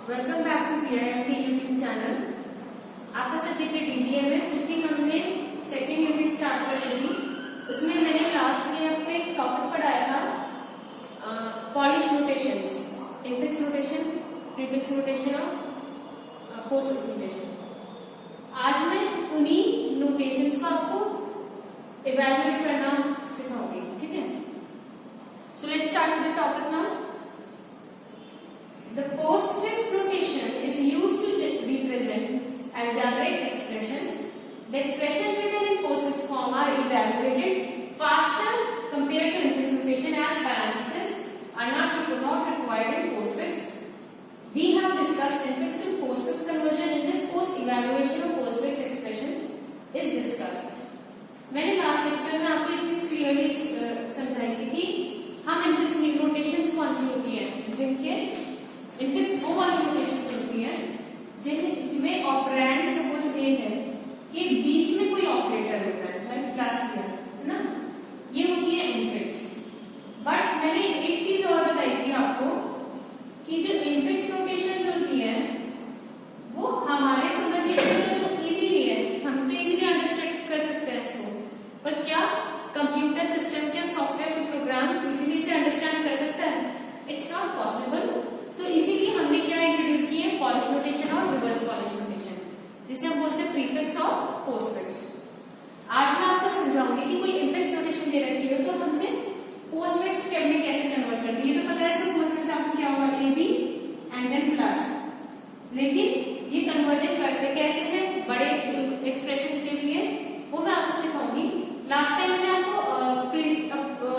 Welcome back to PIMT YouTube channel. आपका subject है DBMS, जिसकी हमने सेकेंड यूनिट स्टार्ट कर दी थी। उसमें मैंने लास्ट में आपको एक टॉपिक पढ़ाया था polish notations, infix notation, prefix notation और पोस्टफिक्स नोटेशन। आज मैं उन्हीं नोटेशंस को आपको इवैल्यूएट करना सिखाऊंगी, ठीक है। So let's start with the topic now. The postfix notation is used to represent algebraic expressions. The expressions written in postfix form are evaluated faster compared to infix notation, as parentheses are not required in postfix. We have discussed infix to postfix conversion in this post evaluation of postfix expression is discussed. मैंने last lecture में आपको एक चीज clearly समझाई थी कि हम infix notations कौन सी होती हैं, जिनके इनफिक्स वो वाली नोटेशंस होती हैं जिनमें ऑपरेंड सपोज ए है कि बीच में कोई ऑपरेटर होता है, लाइक प्लस या, है ना, ये होती है इनफिक्स। बट मैंने एक चीज और बताई थी आपको कि जो इनफिक्स नोटेशंस होती है वो हमारे समझने के लिए तो इजीली है, हम तो इजीली अंडरस्टैंड कर सकते हैं इसको, पर क्या कंप्यूटर सिस्टम क्या सॉफ्टवेयर को प्रोग्राम इजीली से अंडरस्टैंड कर सकता है? It's not possible. सो इसीलिए हमने क्या इंट्रोड्यूस किया है, पॉलिश नोटेशन और रिवर्स पॉलिश नोटेशन, जिसे हम बोलते हैं प्रीफिक्स और पोस्टफिक्स। आज मैं आपको समझाऊंगी कि कोई इनफिक्स नोटेशन दे रखी हो तो हमसे पोस्टफिक्स में कैसे कन्वर्ट करते हैं। ये तो पता है इसमें पोस्टफिक्स आपको क्या होगा, A B and then plus, लेकिन ये कन्वर्जन करते कैसे हैं बड़े एक्सप्रेशंस के लिए, वो मैं आपको सिखाऊंगी। लास्ट टाइम मैंने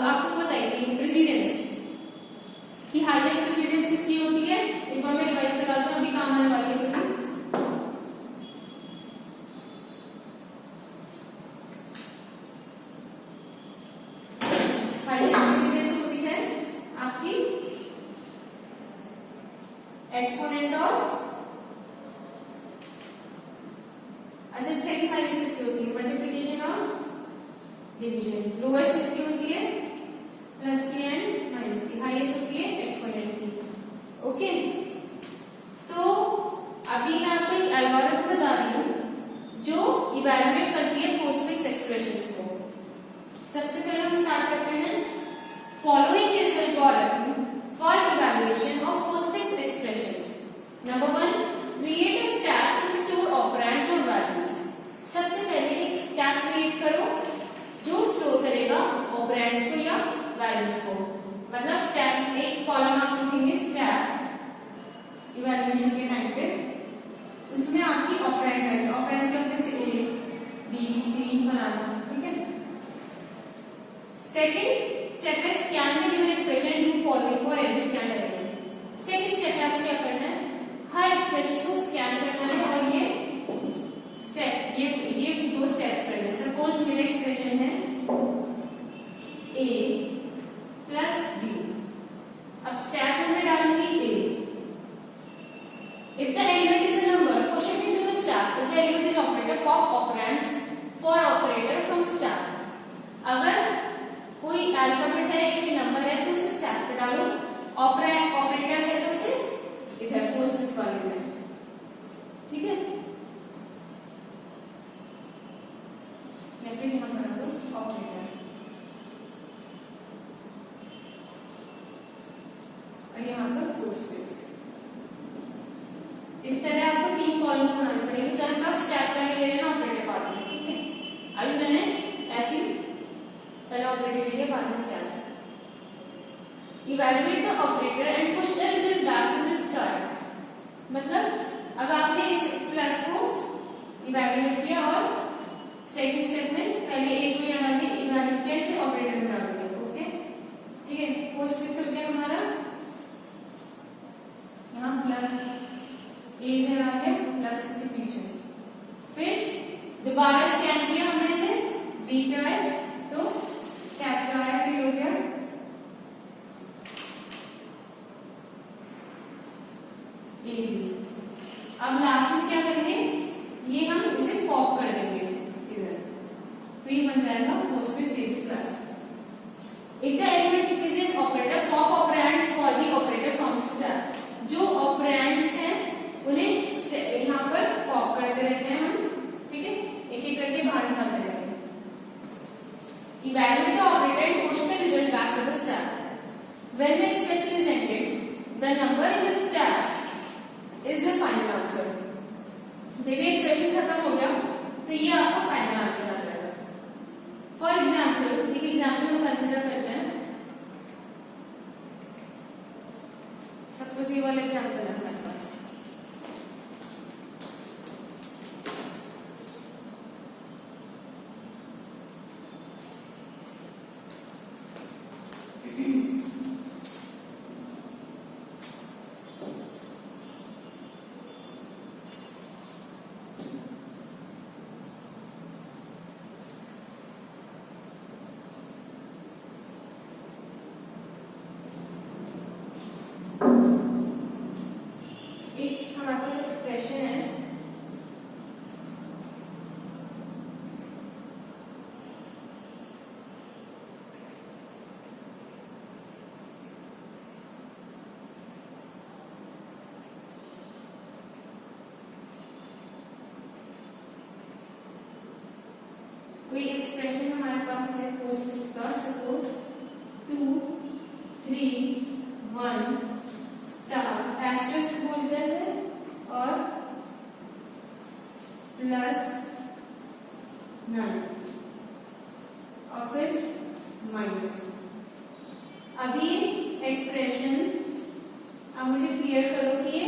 आपको बताई थी प्रेसिडेंस की हाईएस्ट प्रेसिडेंस किसकी होती है, एक बार मैं रिवाइज करा दूं, अभी काम आने वाली है मुझे। हाईएस्ट प्रेसिडेंस होती है आपकी एक्सपोनेंट और अच्छा सेकंड हाईएस्ट किसकी होती है, मल्टीप्लिकेशन और डिवीजन। लोएस्ट किसकी होती है, प्लस की एंड माइनस की। हाईएस्ट होती है एक्सपोनेंट की। ओके, सो अभी मैं आपको एक एल्गोरिथम बता रही हूं जो इवैल्यूएट करती है पोस्टफिक्स एक्सप्रेशंस को। सबसे पहले हम स्टार्ट करते हैं। Following is algorithm for evaluation of postfix expressions. Number 1, create a stack to store operands और वैल्यूज। सबसे पहले एक स्टैक क्रिएट करो जो स्टोर करेगा ऑपरेंड्स को या वैल्यूज को। मतलब स्टैक एक कॉलम आप लिखेंगे स्टैक इवैल्यूएशन के टाइम पे, उसमें आपकी ऑपरेंड्स आएंगे। ऑपरेंड्स क्या होते हैं, ए बी सी बनाना, ठीक है। सेकंड स्टेप है scan the given expression do following for every scan element. Second step है आपको क्या करना है, हर एक्सप्रेशन को स्कैन करना है और ये स्टेप ये दो स्टेप्स करने हैं। सपोज मेरा एक्सप्रेशन है ए प्लस बी, अब स्टैक में मैं डालूंगी a. If the element is a number push it into the stack, if the element is operator pop operands for operator from stack. अगर कोई अल्फाबेट है या कोई नंबर है तो उसे स्टैक पे डालो, ऑपरेटर है तो उसे इधर पोस्टफिक्स वाले में, ठीक है। या फिर यहां बना दो ऑपरेटर और यहाँ पर पोस्टफिक्स। इस तरह आपको 3 कॉलम्स बनाने पड़ेंगे, चाहे आप स्टैक पहले ले लेना ऑपरेटर पार्ट में, ठीक है। अभी मैंने ऐसी पहले ऑपरेटर ले लिया, बाद में stack. Evaluate the operator and push the result back to the start. मतलब अब आपने इस प्लस को इवैल्यूएट किया और सेकंड स्टेप में पहले एक को यहाँ डाल दिया, इवैल्यूएट किया, इसे ऑपरेटर में डाल दिया, ओके, ठीक है। पोस्टफिक्स हो गया हमारा, यहाँ प्लस ए इधर आ गया, प्लस इसके पीछे। फिर दोबारा स्कैन किया हमने इसे, बी पे आए तो स्टैक पे आया, फिर हो गया ए बी। अब लास्ट में क्या करेंगे, ये हम इसे पॉप कर देंगे इधर, तो ये बन जाएगा postfix A B plus. If the element is an operator, pop operands for the operator from the stack. जो ऑपरेंड्स हैं When the expression is ended, the number in the stack is the final answer. जब ये expression खत्म हो गया तो ये आपका फाइनल आंसर आ जाएगा. फॉर एग्जाम्पल, एक एग्जाम्पल हम कंसिडर करते हैं. सपोज ये वाला एग्जाम्पल है हमारे पास. एक हमारे पास एक्सप्रेशन है. कोई एक्सप्रेशन हमारे पास है पोस्ट का. सपोज 2 3 1 स्टार एस्टेरिस्क बोलते हैं और प्लस 9 और फिर माइनस. अभी एक्सप्रेशन अब मुझे क्लियर करो कि ये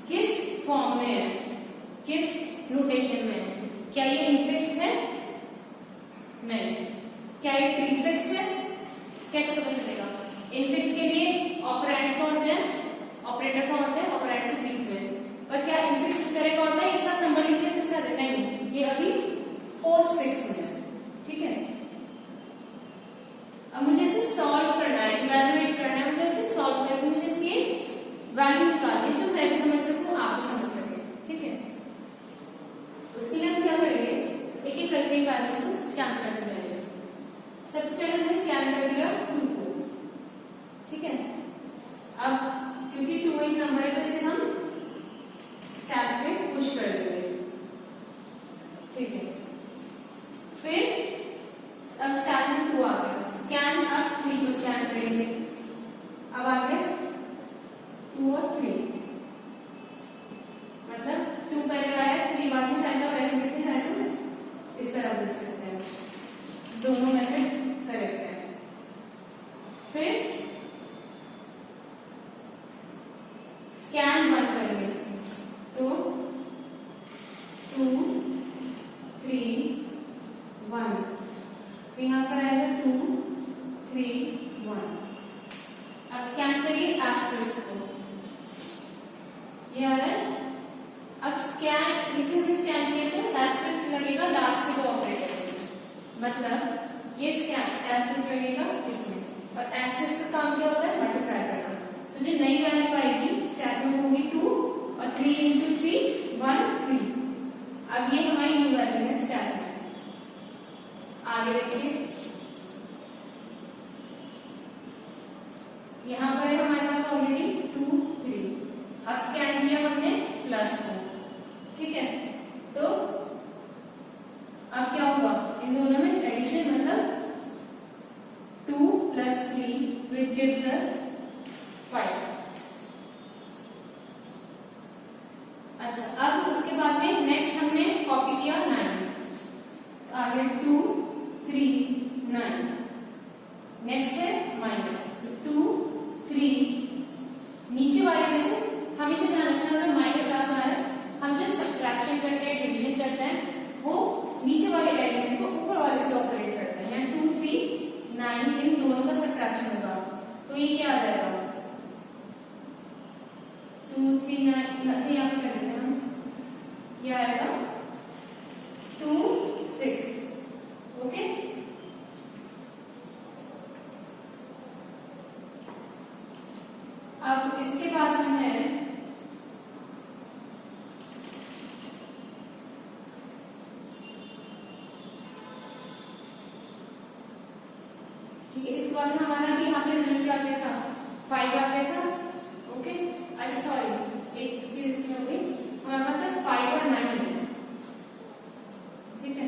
किस फॉर्म में है, किस नोटेशन में है. क्या ये इनफिक्स है? नहीं. क्या ये प्रीफिक्स है? कैसे पता चलेगा? इनफिक्स के लिए ऑपरेंड्स कौन होते हैं? ऑपरेटर कौन होते हैं? ऑपरेंड्स के बीच में. और क्या इनफिक्स इस तरह का होता है एक साथ नंबर लिख के किस तरह? नहीं, ये अभी पोस्ट फिक्स में है. ठीक है. अब मुझे इसे सॉल्व करना है, इवैल्यूएट करना है. मुझे इसे सॉल्व करके मुझे इसकी वैल्यू निकालनी है जो मैं भी समझ सकूं, आप भी समझ सके. ठीक है. उसके लिए हम क्या करेंगे, एक एक करके वैल्यूज को स्कैन करते जाएंगे. सबसे पहले हमने स्कैन कर दिया 2 को. ठीक है. अब क्योंकि 2 एक नंबर है तो इसे हम स्टैक पे पुश कर देंगे. ठीक है. फिर अब स्टैक में 2 आ गया. स्कैन अब 3 को स्कैन करेंगे. अब आ गए 2 और 3. मतलब 2 पहले आया, 3 बाद में. चाहे तो ऐसे लिखते, चाहे तो इस तरह लिख सकते हैं. दोनों मेथड करेक्ट है. फिर स्कैन 1 करेंगे तो 2 3 1. तो यहाँ पर आएगा 2 3 1. अब स्कैन करिए एस्टेरिस्क को. ये आ रहा है. अब स्कैन इसे भी स्कैन किया तो एस्टेरिस्क लगेगा लास्ट के 2 ऑपरेटर्स में. मतलब ये स्कैन एस्टेरिस्क लगेगा इसमें. और एस्टेरिस्क का काम क्या होता है? मल्टीप्लाई करना. तो जो नई वैल्यू आएगी स्टैक में होगी 2 और 3 into 3 1 3. अब ये हमारी न्यू वैल्यू है स्टैक में. आगे देखिए, यहाँ पर है हमारे पास ऑलरेडी 2 3. अब स्कैन किया हमने प्लस को. ठीक है. तो अब क्या होगा, इन दोनों में एडिशन, मतलब 2 plus 3 which gives us 5. अच्छा, अब उसके बाद में नेक्स्ट हमने कॉपी किया 9. आगे 2 3 9. नेक्स्ट है माइनस 2 3. नीचे वाले में से हमेशा ध्यान रखना, अगर माइनस लास्ट में आ रहा है, हम जो सब्ट्रैक्शन करते हैं, डिवीजन करते हैं, वो नीचे वाले एलिमेंट को ऊपर वाले से ऑपरेट करते हैं. यहाँ 2 3 9 इन दोनों का सब्ट्रैक्शन होगा. तो ये क्या आ जाएगा? 2 3 9 ऐसे यहाँ पे कर देते हैं हम. ये आएगा 2 6. ओके. अब इसके बाद में है ठीक है. इसके बाद में हमारा भी यहाँ पे रिजल्ट क्या गया था? 5 आ गया था. ओके. अच्छा सॉरी, एक चीज इसमें हो गई. हमारे पास है 5 और 9 है. ठीक है.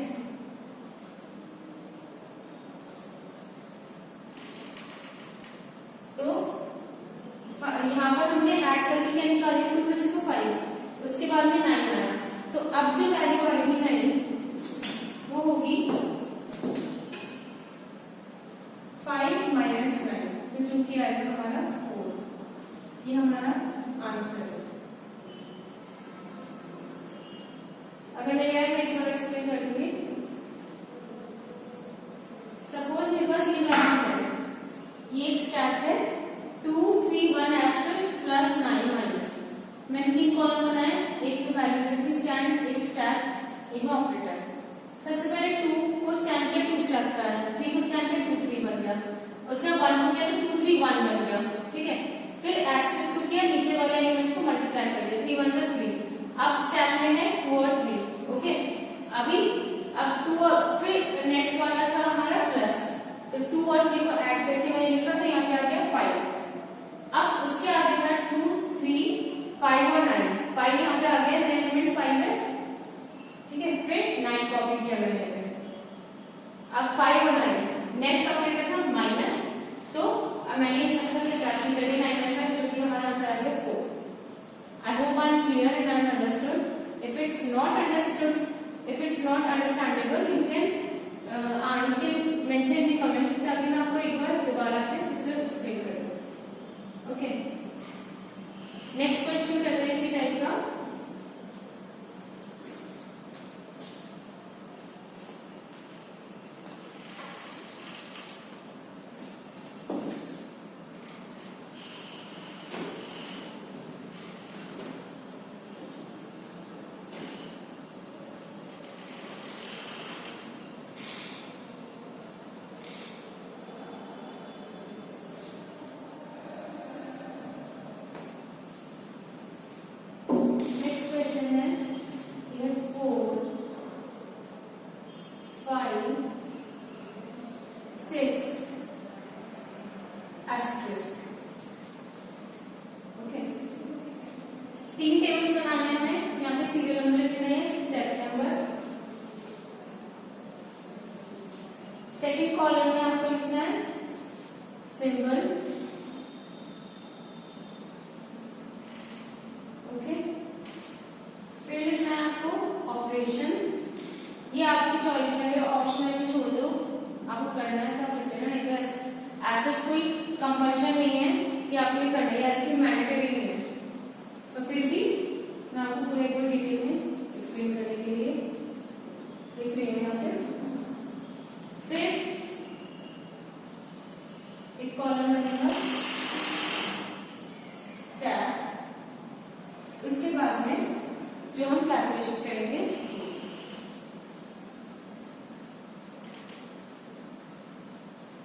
तो ऐड करके क्या निकाली 2 में से 5, उसके बाद में 9 आया, तो अब जो वैल्यू आएगी 9 वो होगी 5 माइनस 9, तो जो कि आएगा हमारा 4। ये हमारा आंसर है। अगर नहीं आए मैं एक बार एक्सप्लेन कर दूंगी। सपोज मेरे पास ये वैल्यू है, ये एक स्टैक है 2 3 1 एस्टेरिस्क प्लस 9 माइनस, मैंने 3 कॉलम बनाए, एक में वैल्यूज रखी स्कैन, एक स्टैक, एक में ऑपरेटर। सबसे पहले 2 को स्कैन किया, 2 स्टैक का है, 3 को स्कैन किया 2 3 बन गया, उसके बाद 1 को किया तो 2 3 1 बन गया, ठीक है। फिर एस्टेरिस्क को किया, नीचे वाले एलिमेंट्स को मल्टीप्लाई कर दिया, 3 1 से 3, अब स्टैक में है 2 और 3, ओके। अभी अब 2 और फिर नेक्स्ट वाला था हमारा प्लस, तो 2 और 3 को ऐड करके मैंने लिखा तो यहाँ पे आ गया 5। अब उसके आगे था 2 3 5 और 9, 5 यहाँ पे आ गया, नया एलिमेंट 5 है, ठीक है। फिर 9 कॉपी किया मैंने, अब 5 और 9, नेक्स्ट ऑपरेटर था माइनस, तो अब मैंने इन सबका सब्ट्रैक्शन कर दिया 9 में, जो कि हमारा आंसर आ गया 4। I hope I am clear and I am understood. If it's not understood, if it's not understandable, you can mention in the comments ताकि मैं आपको एक बार दोबारा से इसे एक्सप्लेन कर दूँ। Okay. Next question करते हैं इसी टाइप का। तीन टेबल्स बनाने हैं, यहाँ पे सीरियल नंबर लिखना है, स्टेप नंबर। सेकंड कॉलम में आपको लिखना है सिंबल, ओके। फिर लिखना है आपको ऑपरेशन, ये आपकी चॉइस है, ऑप्शनल में छोड़ दो, आपको करना है तो आप लिख लेना, नहीं तो ऐसा कोई कंपल्शन नहीं है कि आपको ये करना है, ऐसा कोई मैंडेटरी नहीं है। तो फिर भी मैं आपको पूरे एक बार डिटेल में एक्सप्लेन करने के लिए लिख रही हूँ यहाँ पे। फिर एक कॉलम बनेगा स्टैक, उसके बाद में जो हम कैलकुलेशन करेंगे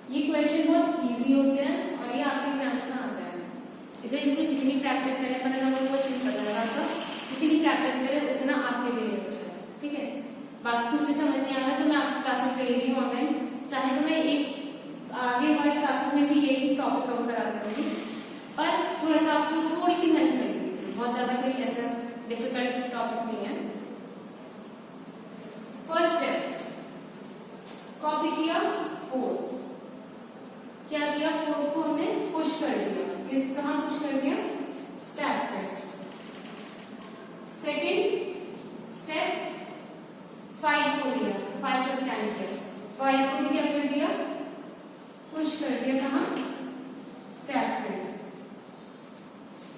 ये क्वेश्चन बहुत इजी होते हैं और ये आपके एग्जाम्स में आता है, इसलिए इनको जितनी प्रैक्टिस करें, पता ना वो क्वेश्चन पता लगा तो जितनी प्रैक्टिस करें उतना आपके लिए अच्छा है, ठीक है। बाकी कुछ भी समझ नहीं आ रहा तो मैं आपकी क्लासेस ले रही हूँ ऑनलाइन, चाहे तो मैं एक आगे हमारे क्लासेस में भी यही टॉपिक कवर करा दूंगी, पर थोड़ा सा आपको थोड़ी सी हेल्प मिलेगी, बहुत ज्यादा कोई ऐसा डिफिकल्ट टॉपिक नहीं है। फर्स्ट स्टेप, कॉपी किया 4, क्या किया 4 को हमने पुश कर दिया, कहाँ पुश कर दिया स्टैक पे। सेकंड स्टेप 5 को लिया, 5 को स्कैन किया, 5 को भी क्या कर दिया पुश कर दिया, कहाँ स्टैक पे।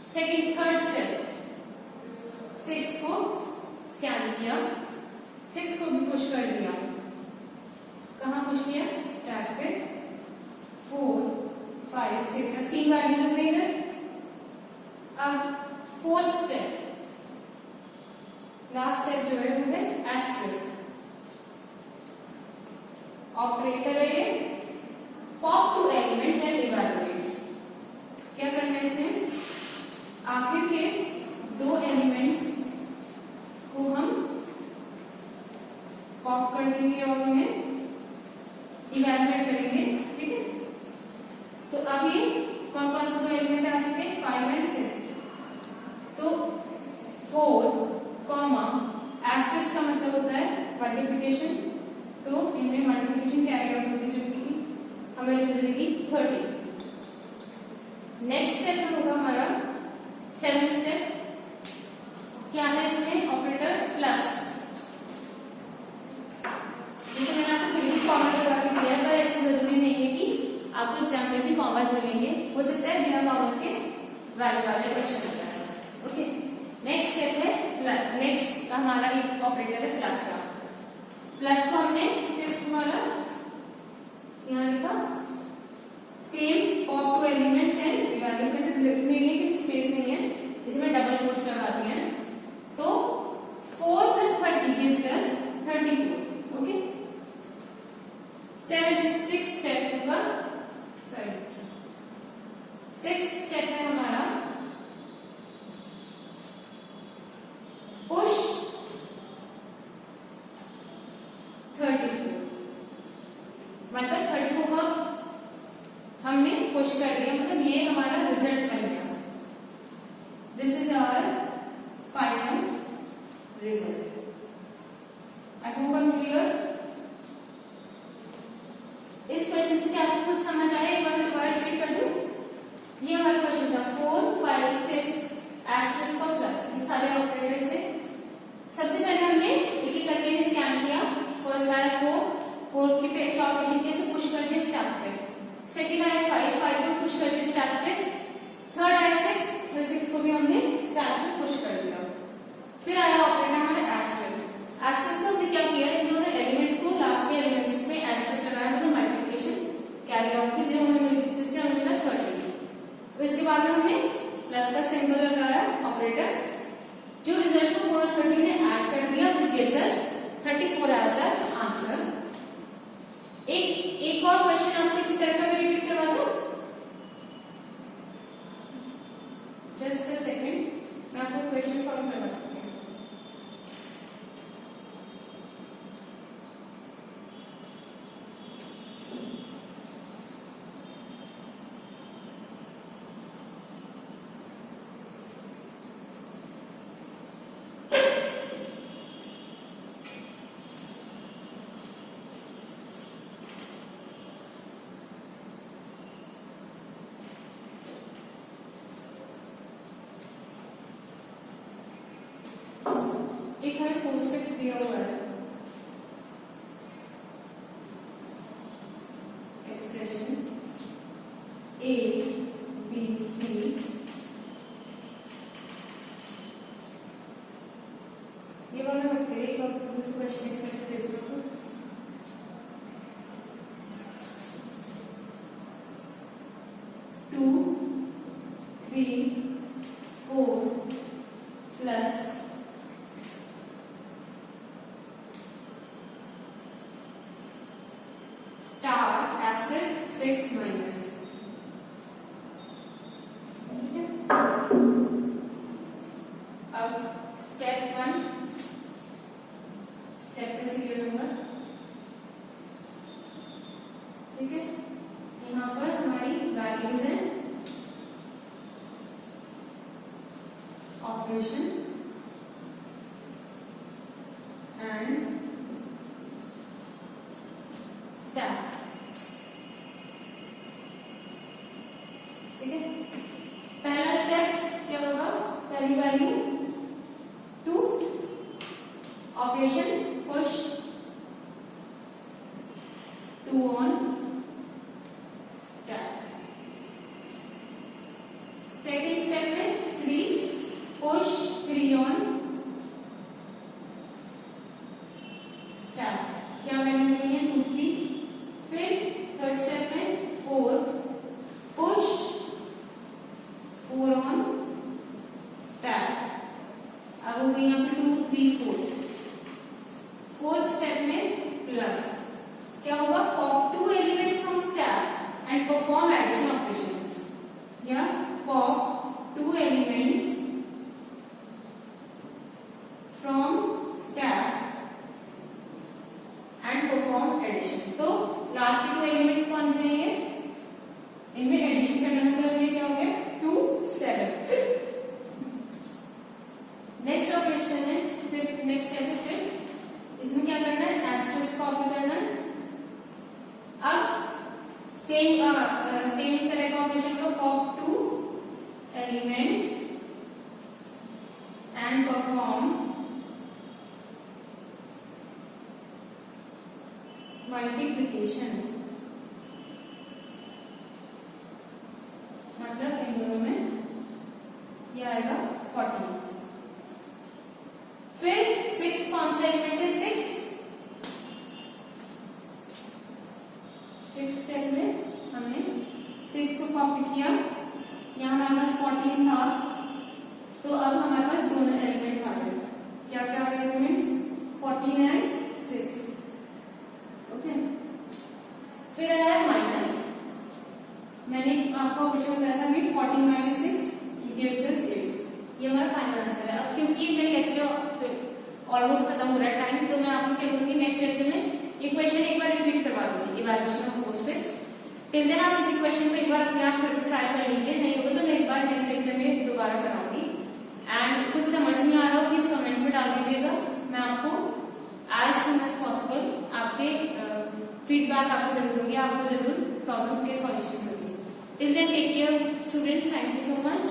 सेकंड थर्ड स्टेप 6 को स्कैन किया, 6 को भी पुश कर दिया, कहाँ पुश किया स्टैक पे। 4 5 6 तीन वैल्यूज हो गई है। अब फोर्थ स्टेप, लास्ट स्टेप जो है वो है एस्टेरिस्क, ऑपरेटर है ये, pop two elements and evaluate. क्या करना है इसमें, आखिर के 2 एलिमेंट्स को हम पॉप कर देंगे और उन्हें इवैल्यूएट करेंगे, ठीक है। तो अब ये कौन कौन से 2 एलिमेंट आ चुके हैं 5 एंड 6, तो 4 कॉमा एस्टेरिस्क का मतलब होता है मल्टीप्लिकेशन, तो इनमें मल्टीप्लिकेशन कैरी आउट होगी जो कि हमें मिलेगी 30। नेक्स्ट स्टेप होगा हमारा क्या है इसमें ऑपरेटर प्लस। देखो मैंने आपको फिर भी कॉमर्स लगा के दिया है, पर ऐसा जरूरी नहीं है कि आपको एग्जाम में भी कॉमर्स मिलेंगे, हो सकता है बिना कॉमर्स के वैल्यू आ जाए क्वेश्चन में। ओके, नेक्स्ट स्टेप है नेक्स्ट हमारा एक ऑपरेटर है प्लस का। प्लस को हमने फिफ्थ वाला यहाँ लिखा, same pop two elements and evaluate में से लिखने की स्पेस नहीं है, इसमें डबल कोट्स लगा दिए हैं। तो 4 + 30 gives us 34। Okay, 6th step होगा, सॉरी 6th स्टेप है हमारा पुश 34। मतलब 34 को हमने पुश कर दिया, मतलब ये हमारा रिजल्ट बन गया। This is our final result. I hope I am clear. इस क्वेश्चन से क्या आपको कुछ समझ आया? एक बार दोबारा रिपीट कर दूं। ये हमारा क्वेश्चन था 4, 5, 6 एस्टेरिस्क और प्लस, ये सारे ऑपरेटर्स थे। सबसे पहले हमने एक एक करके स्कैन किया। फर्स्ट आया 4 के पे क्या ऑपरेशन किया, इसे पुश करके स्टैक पे। सेकंड आया 5 को पुश करके स्टैक पे। थर्ड आया 6 को भी हमने स्टैक पे पुश कर दिया। फिर आया ऑपरेटर हमारा एस्टेरिस्क। एस्टेरिस्क को हमने क्या किया, इन दोनों एलिमेंट्स को लास्ट के एलिमेंट्स में एस्टेरिस्क लगाया, मतलब मल्टीप्लिकेशन कैरी आउट की, जो हमें जिससे हमें मिला 30। फिर इसके बाद में हमने प्लस का सिंबल लगाया ऑपरेटर, जो रिजल्ट को 4 और 30 में ऐड कर दिया, which gives us 34 as the answer. एक और क्वेश्चन आपको इसी तरह का भी रिपीट करवा दूं। जस्ट अ सेकंड, मैं आपको क्वेश्चन सॉल्व करवाती हूँ। एक हमें पोस्टफिक्स दिया हुआ है, एक्सप्रेशन A B C, ये वाला रखते हैं। एक और क्वेश्चन एक्सप्रेशन दे दो। 2 3 4 प्लस स्टार एस्टेरिस्क 6 माइनस। अब स्टेप 1, स्टेप पे सीरियल नंबर, ठीक है। यहाँ पर हमारी वैल्यूज है ऑपरेशन एंड स्टैक, ठीक है। पहला स्टेप क्या होगा, पहली value 2, operation push 2 on stack. Second step में 3, पुश 3 ऑन स्टैक। क्या वैल्यू मिली है, 2 3। फिर थर्ड स्टेप में 4, पुश 4 ऑन स्टैक। अब हो गई यहाँ पे 2 3 4। फोर्थ स्टेप में प्लस, क्या होगा, pop 2 elements from stack and perform addition operation, या pop 2 elements from stack and perform addition. तो लास्ट के 2 एलिमेंट्स कौन से हैं, इनमें एडिशन करना मतलब ये क्या हो गया, 2 7। नेक्स्ट ऑपरेशन है फिर, नेक्स्ट स्टेप है फिर, इसमें क्या करना है, एस्टेरिस्क कॉपी करना है। अब सेम तरह का ऑपरेशन को pop 2 elements and perform multiplication, मतलब इन दोनों में ये आएगा 40। फिर 6 कौन सा एलिमेंट है? 6। 6 स्टेप में हमने 6 को कॉपी किया, यहाँ हमारे पास 14 था, तो अब हमारे पास दोनों एलिमेंट्स आ गए। क्या क्या आ गए एलिमेंट्स? 14 एंड 6। ओके, फिर आया माइनस। मैंने आपको क्वेश्चन बताया था कि 14 माइनस 6 gives us 8। ये हमारा फाइनल आंसर है। अब क्योंकि मेरे लेक्चर ऑलमोस्ट खत्म हो रहा है टाइम, तो मैं आपको क्या करूंगी, नेक्स्ट लेक्चर में ये क्वेश्चन एक बार रिपीट करवा दूंगी, evaluation of postfix. Till then आप इसी क्वेश्चन को एक बार अपने आप करके ट्राई कर लीजिए, नहीं होगा तो मैं एक बार नेक्स्ट लेक्चर में दोबारा कराऊंगी। एंड कुछ समझ नहीं आ रहा हो प्लीज कमेंट्स में डाल दीजिएगा, मैं आपको एज सून एज पॉसिबल आपके फीडबैक आपको जरूर दूंगी, आपको जरूर प्रॉब्लम्स के सॉल्यूशंस होंगे। Till then take care students, thank you so much.